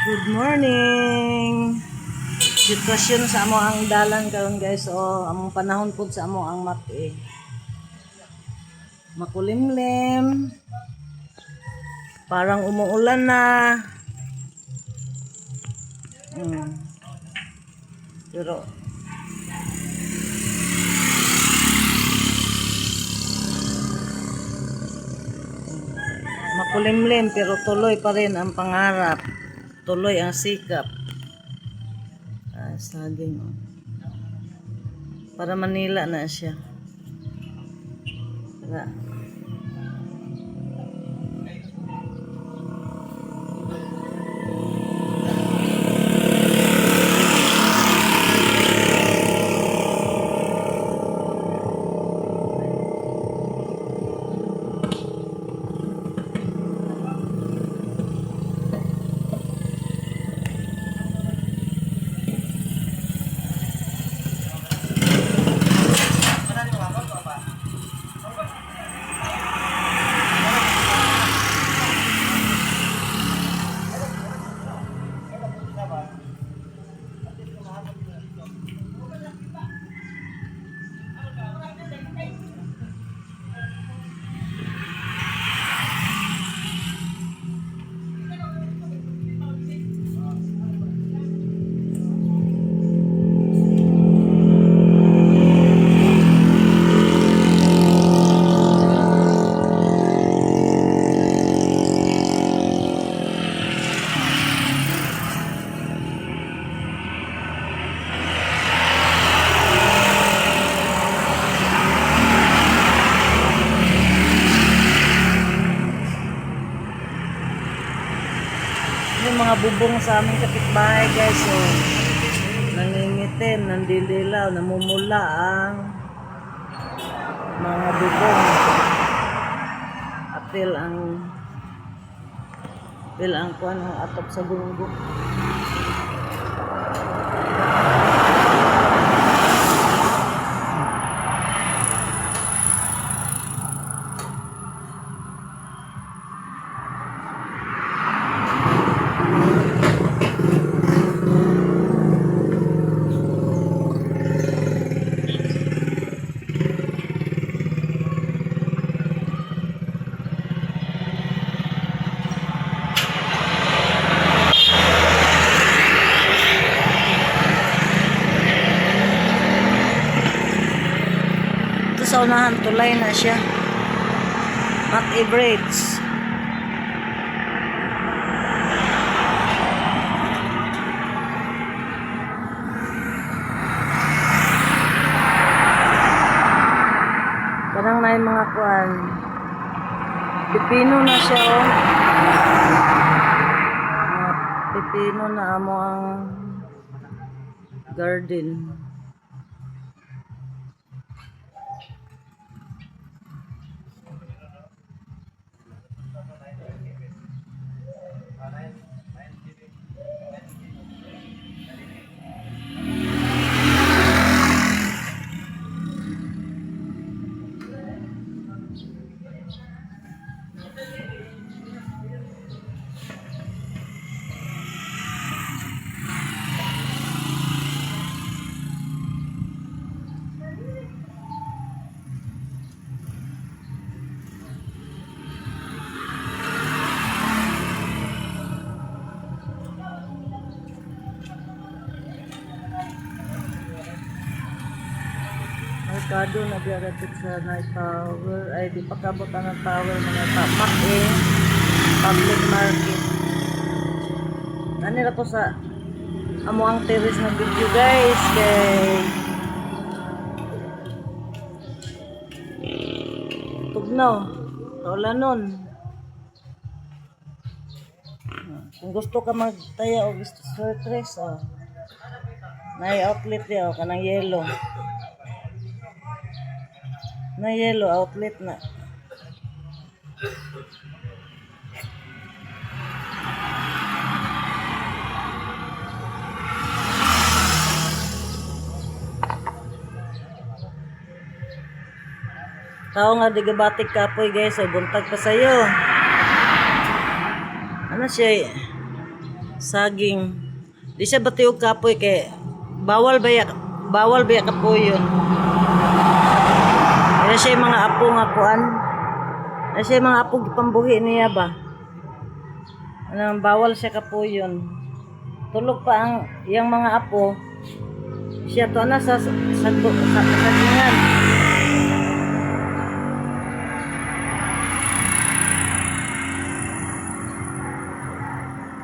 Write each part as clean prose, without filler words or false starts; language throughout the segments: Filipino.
Good morning. Sitwasyon sa amo ang dalan karon guys. Among panahon pud sa amo ang makulimlim. Parang umuulan na. Pero makulimlim pero tuloy pa rin ang pangarap. Tuloy ang sikap. Saging. Para Manila na siya. Para yung mga bubong sa aming kapitbahay guys, nangingitim, nandidilaw, namumula ang mga bubong. Apil ang kuan ang atop sa bunggo. Sa unahan tulay na siya, not average. Parang na yung mga kuan pipino na siya, mga pipino na amo ang garden. Merkado na biyagatid sa night tower, ay di pakabot ang tower mga tamak public market. Kanila ko sa amo ang terrace na video guys, kay tugnaw taulanon. Kung gusto ka magtaya o gusto sa terrace, may outlet niya kanang yellow. Na yellow outlet na. Tao nga di gabatik kapoy guys, buntag pa sayo. Ano siya? saging. Di siya batiog kapoy kay bawal ba ya kapoy yun. Kaya siya yung mga apo nga kuan. Kaya siya yung mga apo pambuhi niya ba. Bawal siya kapoy yun. Tulog pa ang yang mga apo. Siya to na sa sagingan.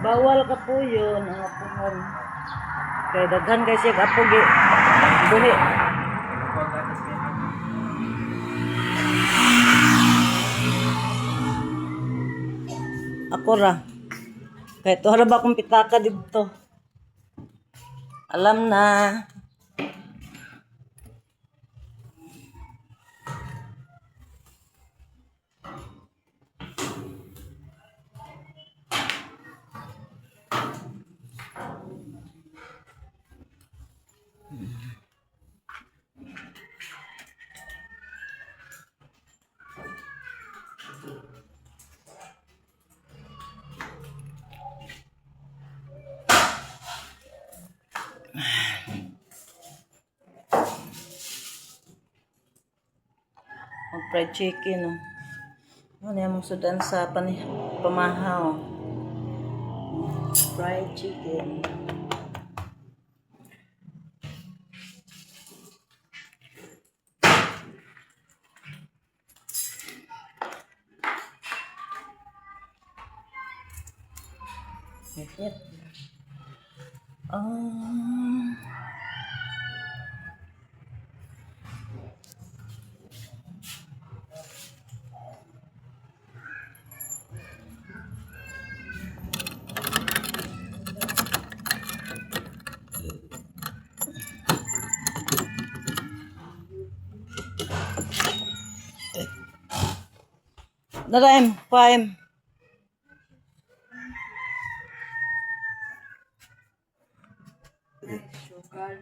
Bawal kapoy yun ang apuhan. Kaya daghan kay siya apo buhi. Ako ra. Kahit wala ba akong pitaka dito. Alam na. Fried chicken. Ano yung sudan sa pamahaw. Fried chicken. Naraim, paim. Sugar.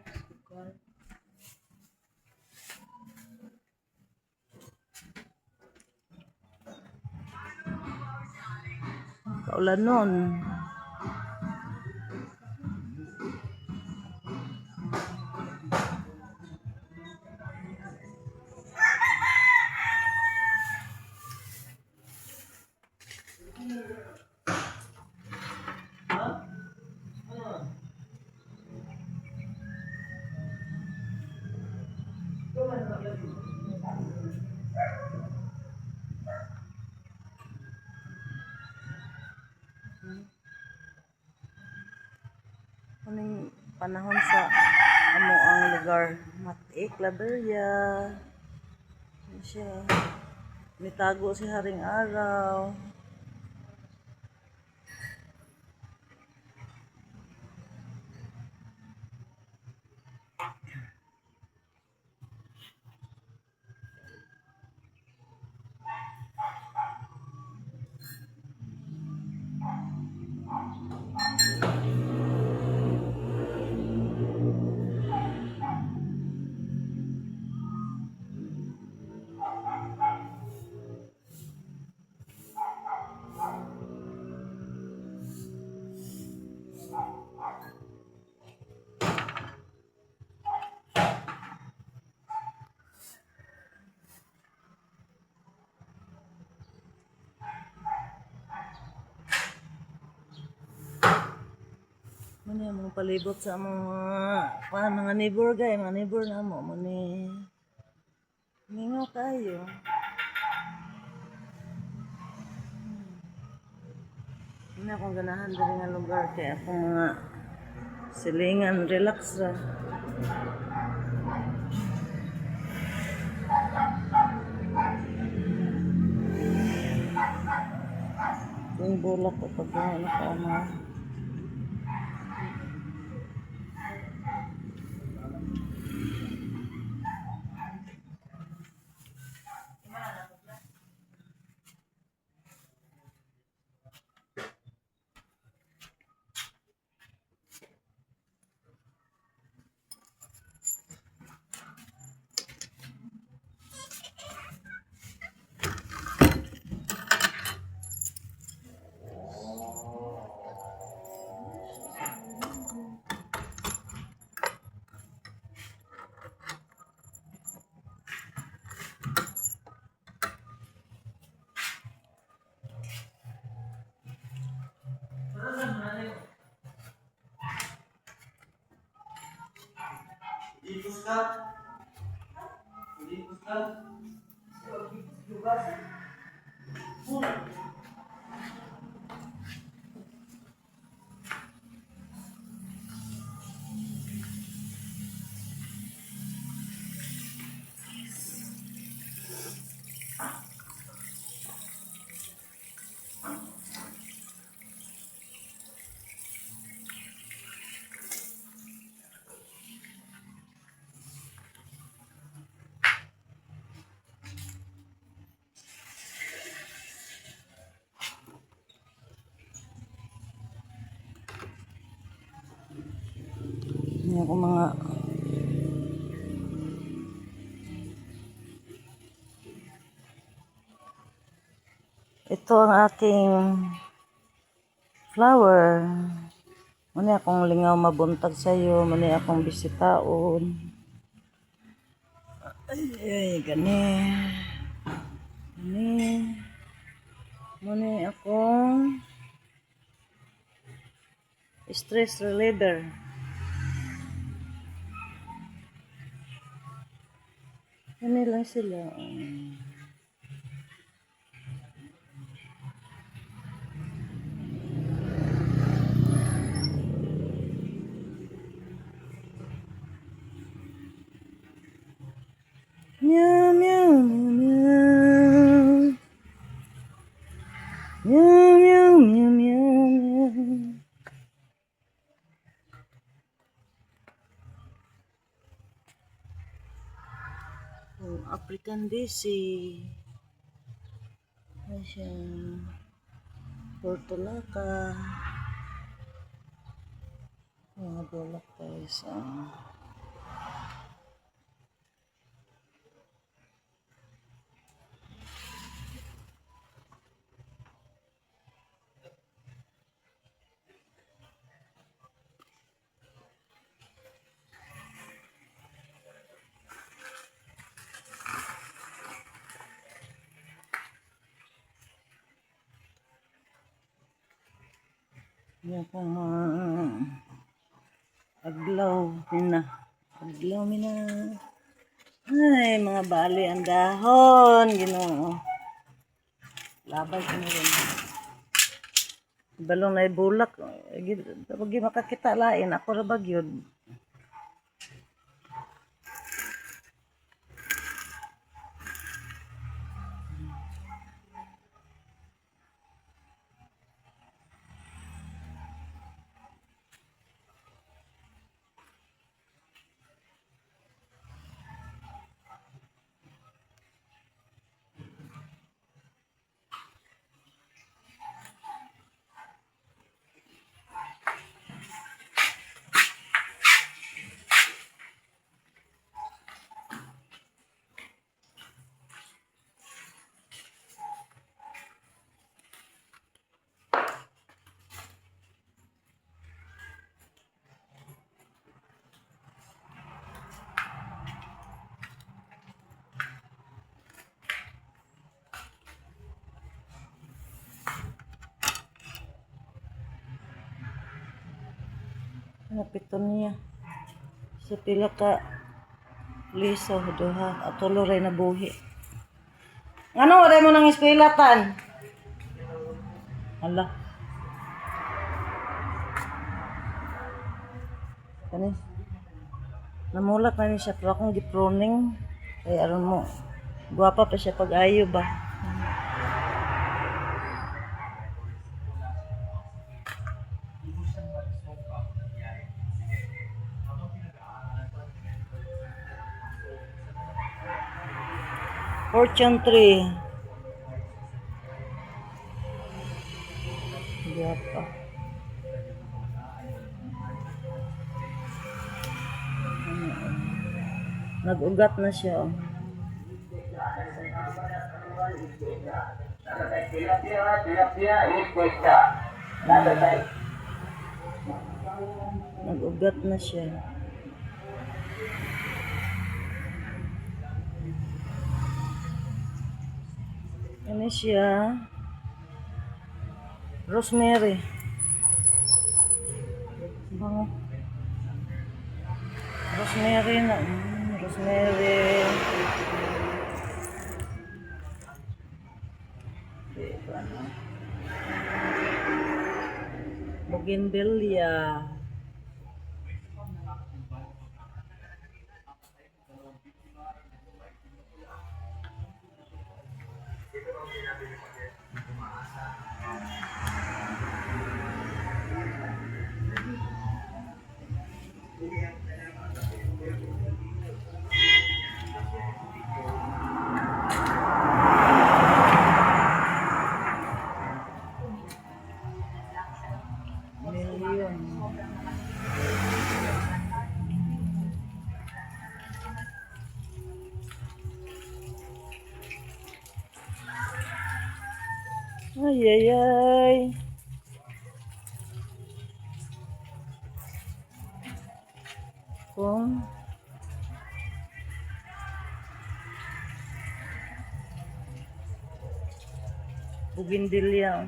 Kaulan nun. Kuning panahon sa amo ang lugar Matik, Laberia. Siya nitago si Haring Araw. Muna yung mga palibot sa mga neighbor guys, mga neighbor na mo. Muna mingaw kayo. Hindi akong ganahan din nga lugar kaya akong mga silingan, relax ra. Yung bulak ko pag nakama. Hindi ako mga ito ang aking flower. Muna akong lingaw mabuntag sa'yo. Muna akong bisitaon. Ay, gani. Gani. Muna akong stress reliever. Gani lang sila. Meow, meow, meow, meow. Meow, meow, meow, meow, meow. Oh, African Daisy. Ayan siya. Portulaca. Mga bulak guys. Yan po aglaw mina. Aglaw mina. Ay, mga bali ang dahon. Ginoo. Labay ko na rin. Balong na ibulak. Pag makakita lain, ako na bagyod. Napiton niya. Sa pila ka liso, duha. At tulo rin na buhi. Ano, wala mo nang eskwelatan? Hala. Kanis. Namulat na niya siya. Pero akong giproning. Kaya aron mo. Guwapa pa siya pag-ayo ba? Fortune 3. Guwapa. Nag-ugat na siya. Nag-ugat na siya. Ano siya? Rosemary. Bango. Rosemary na. Rosemary. Bougainvillea. Million. Ay, ay, ay. Kung Bougainvillea.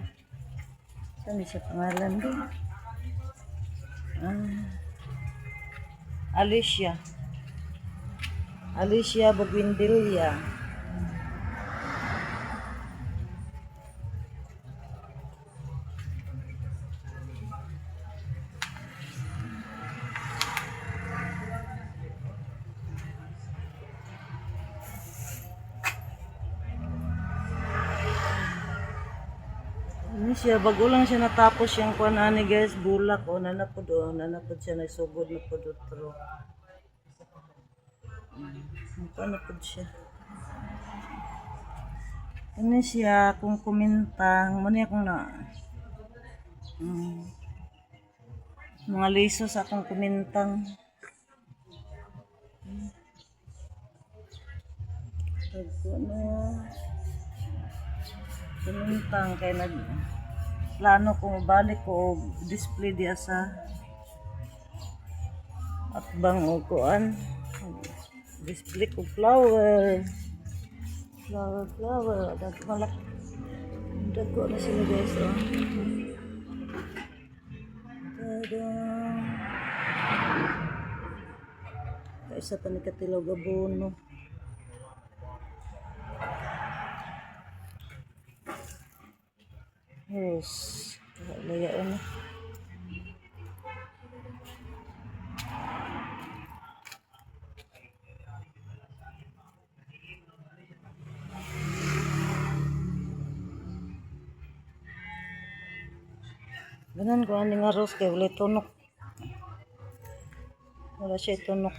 Saan siya pangalan din? Alicia. Alicia Bougainvillea. Ini siya, bago lang siya natapos yung kuan ani guys, bulak o nanapod siya, nagsugod na po dutro. Nanapod siya. Ini siya, kung kumintang, muna akong na, mga liso sa akong kumintang. Tagpo na, kumintang, kaya plano ko mabalik ko display diya sa atbang o kuan, display ko flower, malaki, dago na sila guys, oh. Tada! Kaisa pa ni Katilaw Gabono. Yes, layaan na. Ganan ko ani nga rose kay wala tunok. Wala siya tunok.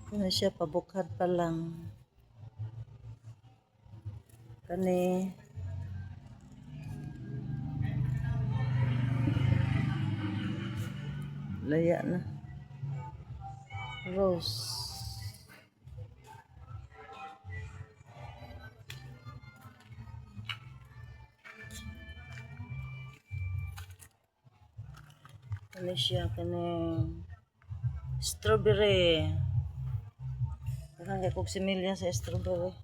Ano siya, pabukad pa lang. Kani laya na. Rose. Kani siya, kani strawberry. Daghang kay kog similya sa strawberry.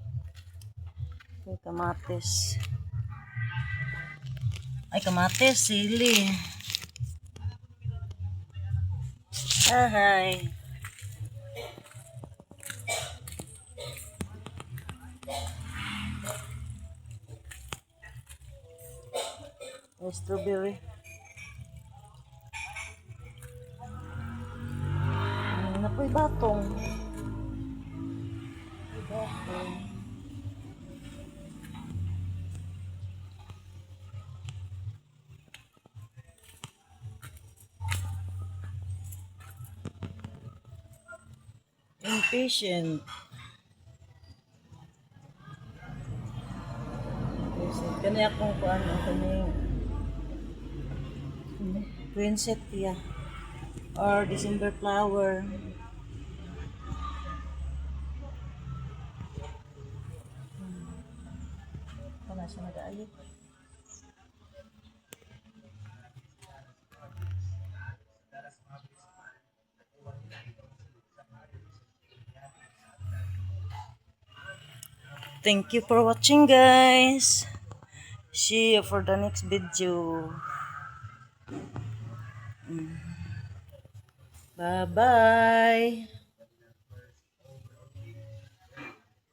May kamatis. Ay, kamatis, sili. Ahay. May strawberry. Napoy batong. Impatient. Kani akong kuan, kani poinsettia or December flower. Kana siya nag-ayot. Thank you for watching, guys. See you for the next video. Bye-bye.